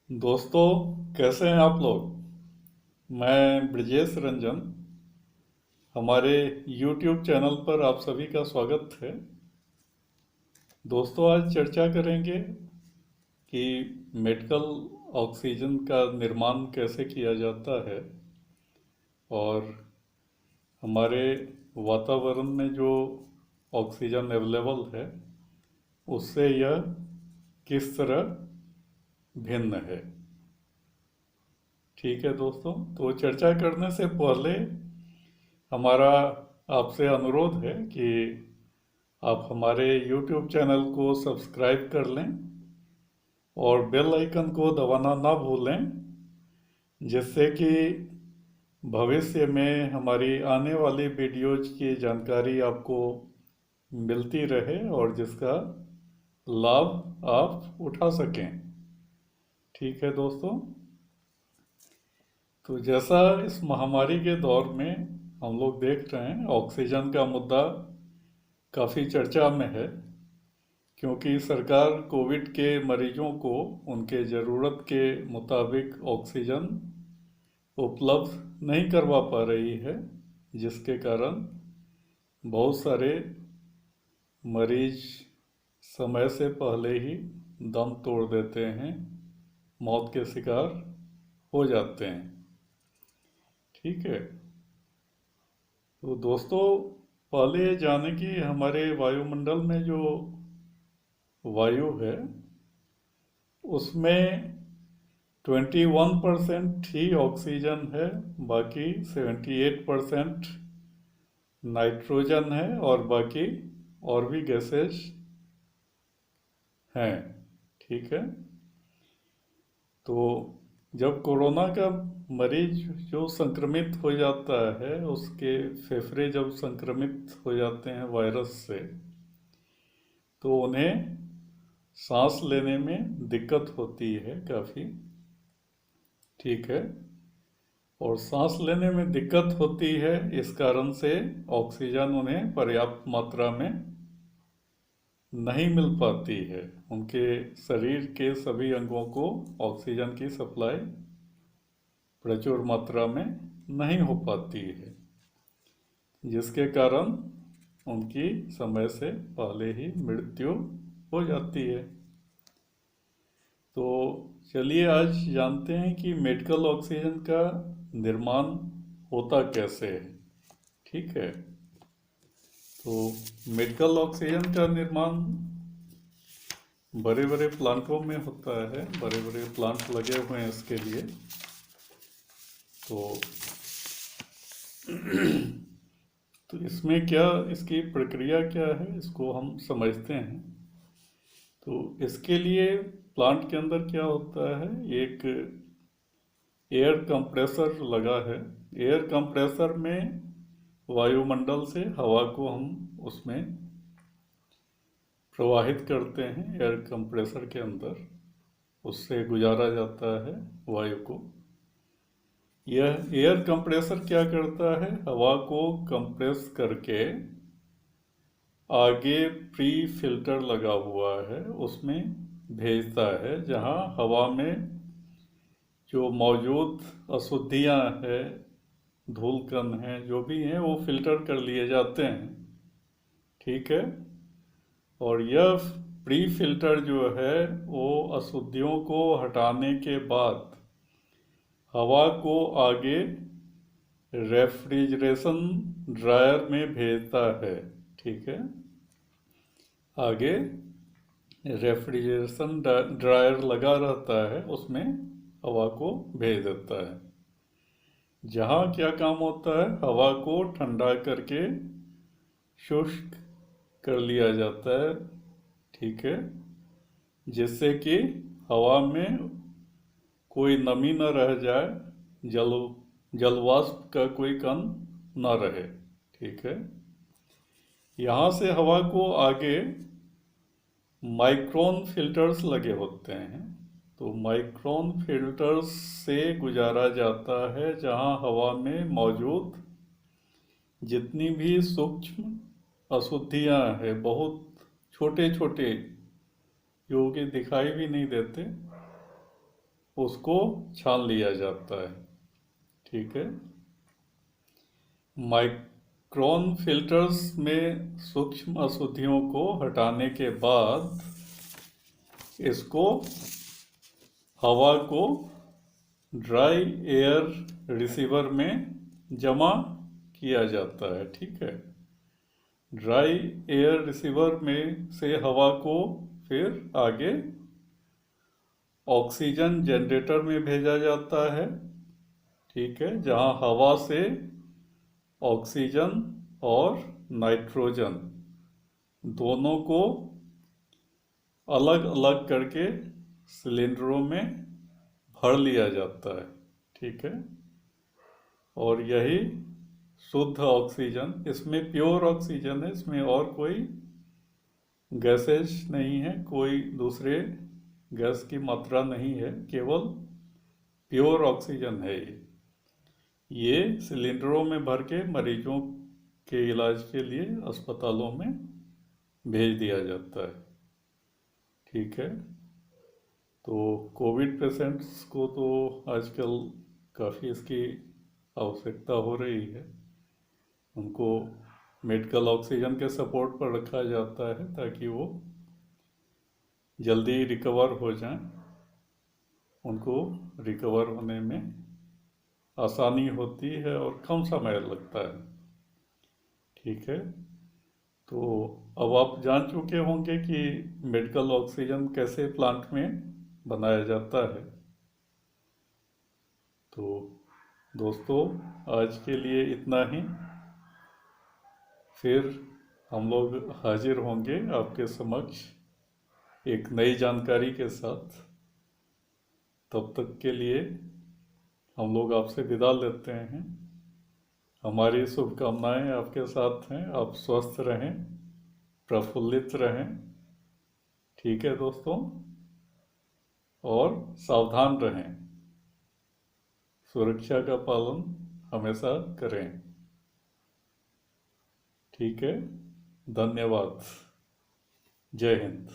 दोस्तों, कैसे हैं आप लोग। मैं ब्रजेश रंजन। हमारे YouTube चैनल पर आप सभी का स्वागत है। दोस्तों, आज चर्चा करेंगे कि मेडिकल ऑक्सीजन का निर्माण कैसे किया जाता है और हमारे वातावरण में जो ऑक्सीजन अवेलेबल है उससे यह किस तरह भिन्न है। ठीक है दोस्तों, तो चर्चा करने से पहले हमारा आपसे अनुरोध है कि आप हमारे YouTube चैनल को सब्सक्राइब कर लें और बेल आइकन को दबाना ना भूलें, जिससे कि भविष्य में हमारी आने वाली वीडियोज की जानकारी आपको मिलती रहे और जिसका लाभ आप उठा सकें। ठीक है दोस्तों, तो जैसा इस महामारी के दौर में हम लोग देख रहे हैं, ऑक्सीजन का मुद्दा काफ़ी चर्चा में है, क्योंकि सरकार कोविड के मरीजों को उनके ज़रूरत के मुताबिक ऑक्सीजन उपलब्ध नहीं करवा पा रही है, जिसके कारण बहुत सारे मरीज समय से पहले ही दम तोड़ देते हैं, मौत के शिकार हो जाते हैं। ठीक है, तो दोस्तों, पहले ये जाने कि हमारे वायुमंडल में जो वायु है उसमें 21% ही ऑक्सीजन है, बाकी 78% नाइट्रोजन है और बाकी और भी गैसेस हैं। ठीक है, तो जब कोरोना का मरीज जो संक्रमित हो जाता है, उसके फेफड़े जब संक्रमित हो जाते हैं वायरस से, तो उन्हें सांस लेने में दिक्कत होती है काफ़ी। ठीक है, और सांस लेने में दिक्कत होती है, इस कारण से ऑक्सीजन उन्हें पर्याप्त मात्रा में नहीं मिल पाती है। उनके शरीर के सभी अंगों को ऑक्सीजन की सप्लाई प्रचुर मात्रा में नहीं हो पाती है, जिसके कारण उनकी समय से पहले ही मृत्यु हो जाती है। तो चलिए आज जानते हैं कि मेडिकल ऑक्सीजन का निर्माण होता कैसे है। ठीक है, तो मेडिकल ऑक्सीजन का निर्माण बड़े बड़े प्लांटों में होता है, बड़े बड़े प्लांट लगे हुए हैं इसके लिए। तो तो इसमें क्या, इसकी प्रक्रिया क्या है, इसको हम समझते हैं। तो इसके लिए प्लांट के अंदर क्या होता है, एक एयर कंप्रेसर लगा है। एयर कंप्रेसर में वायुमंडल से हवा को हम उसमें प्रवाहित करते हैं, एयर कंप्रेसर के अंदर उससे गुजारा जाता है वायु को। यह एयर कंप्रेसर क्या करता है, हवा को कंप्रेस करके आगे प्री फिल्टर लगा हुआ है उसमें भेजता है, जहां हवा में जो मौजूद अशुद्धियां हैं, धूल कण हैं, जो भी हैं, वो फिल्टर कर लिए जाते हैं। ठीक है, और यह प्री फिल्टर जो है वो अशुद्धियों को हटाने के बाद हवा को आगे रेफ्रिजरेशन ड्रायर में भेजता है। ठीक है, आगे रेफ्रिजरेशन ड्रायर लगा रहता है, उसमें हवा को भेज देता है, जहाँ क्या काम होता है, हवा को ठंडा करके शुष्क कर लिया जाता है। ठीक है, जिससे कि हवा में कोई नमी न रह जाए, जल जलवाष्प का कोई कण न रहे। ठीक है, यहाँ से हवा को आगे माइक्रोन फिल्टर्स लगे होते हैं। तो माइक्रोन फिल्टर्स से गुजारा जाता है, जहाँ हवा में मौजूद जितनी भी सूक्ष्म अशुद्धियाँ हैं, बहुत छोटे छोटे, जो कि दिखाई भी नहीं देते, उसको छान लिया जाता है। ठीक है। माइक्रोन फिल्टर्स में सूक्ष्म अशुद्धियों को हटाने के बाद इसको हवा को ड्राई एयर रिसीवर में जमा किया जाता है। ठीक है। ड्राई एयर रिसीवर में से हवा को फिर आगे ऑक्सीजन जनरेटर में भेजा जाता है। ठीक है। जहां हवा से ऑक्सीजन और नाइट्रोजन दोनों को अलग अलग करके सिलेंडरों में भर लिया जाता है। ठीक है। और यही शुद्ध ऑक्सीजन, इसमें प्योर ऑक्सीजन है, इसमें और कोई गैसेज नहीं है, कोई दूसरे गैस की मात्रा नहीं है, केवल प्योर ऑक्सीजन है ये सिलेंडरों में भर के मरीजों के इलाज के लिए अस्पतालों में भेज दिया जाता है। ठीक है। तो कोविड पेशेंट्स को तो आजकल काफ़ी इसकी आवश्यकता हो रही है। उनको मेडिकल ऑक्सीजन के सपोर्ट पर रखा जाता है ताकि वो जल्दी रिकवर हो जाएं, उनको रिकवर होने में आसानी होती है और कम समय लगता है। ठीक है। तो अब आप जान चुके होंगे कि मेडिकल ऑक्सीजन कैसे प्लांट में बनाया जाता है। तो दोस्तों, आज के लिए इतना ही। फिर हम लोग हाजिर होंगे आपके समक्ष एक नई जानकारी के साथ। तब तक के लिए हम लोग आपसे विदा लेते हैं। हमारी शुभकामनाएं आपके साथ हैं। आप स्वस्थ रहें, प्रफुल्लित रहें। ठीक है दोस्तों, और सावधान रहें, सुरक्षा का पालन हमेशा करें। ठीक है। धन्यवाद। जय हिंद।